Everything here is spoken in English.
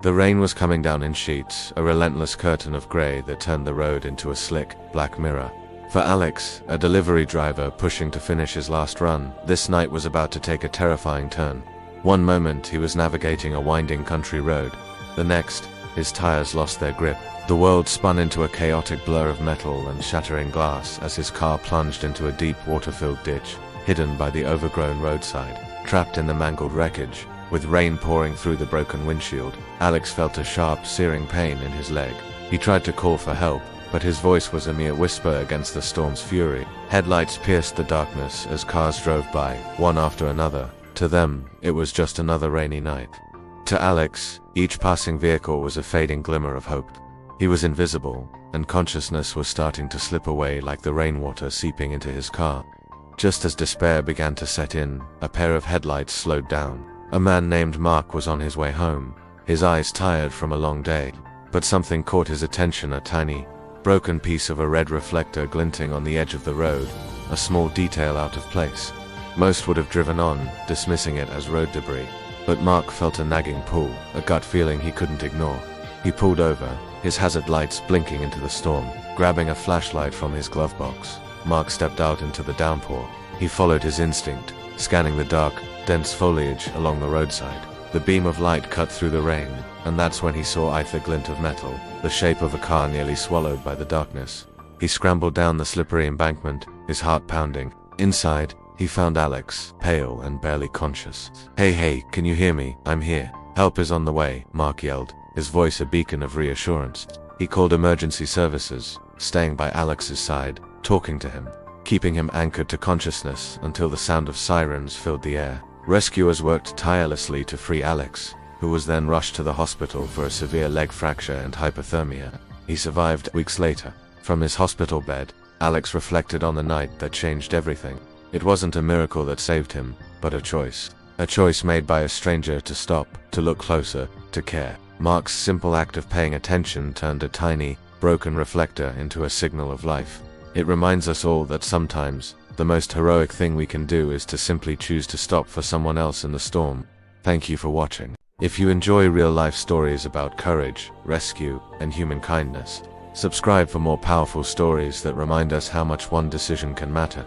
The rain was coming down in sheets, a relentless curtain of grey that turned the road into a slick, black mirror. For Alex, a delivery driver pushing to finish his last run, this night was about to take a terrifying turn. One moment he was navigating a winding country road. The next, his tires lost their grip. The world spun into a chaotic blur of metal and shattering glass as his car plunged into a deep water-filled ditch, hidden by the overgrown roadside. Trapped in the mangled wreckage, with rain pouring through the broken windshield, Alex felt a sharp, searing pain in his leg. He tried to call for help, but his voice was a mere whisper against the storm's fury. Headlights pierced the darkness as cars drove by, one after another. To them, it was just another rainy night. To Alex, each passing vehicle was a fading glimmer of hope. He was invisible, and consciousness was starting to slip away like the rainwater seeping into his car. Just as despair began to set in, a pair of headlights slowed down. A man named Mark was on his way home, his eyes tired from a long day. But something caught his attention, a tiny, broken piece of a red reflector glinting on the edge of the road, a small detail out of place. Most would have driven on, dismissing it as road debris. But Mark felt a nagging pull, a gut feeling he couldn't ignore. He pulled over, his hazard lights blinking into the storm. Grabbing a flashlight from his glove box, Mark stepped out into the downpour. He followed his instinct, scanning the dark, dense foliage along the roadside. The beam of light cut through the rain, and that's when he saw a glint of metal, the shape of a car nearly swallowed by the darkness. He scrambled down the slippery embankment, his heart pounding. Inside, he found Alex, pale and barely conscious. Hey, can you hear me? I'm here. Help is on the way, Mark yelled, his voice a beacon of reassurance. He called emergency services, staying by Alex's side, talking to him, keeping him anchored to consciousness until the sound of sirens filled the air. Rescuers worked tirelessly to free Alex, who was then rushed to the hospital for a severe leg fracture and hypothermia. He survived weeks later. From his hospital bed, Alex reflected on the night that changed everything. It wasn't a miracle that saved him, but a choice. A choice made by a stranger to stop, to look closer, to care. Mark's simple act of paying attention turned a tiny, broken reflector into a signal of life. It reminds us all that sometimes, the most heroic thing we can do is to simply choose to stop for someone else in the storm. Thank you for watching. If you enjoy real-life stories about courage, rescue, and human kindness, subscribe for more powerful stories that remind us how much one decision can matter.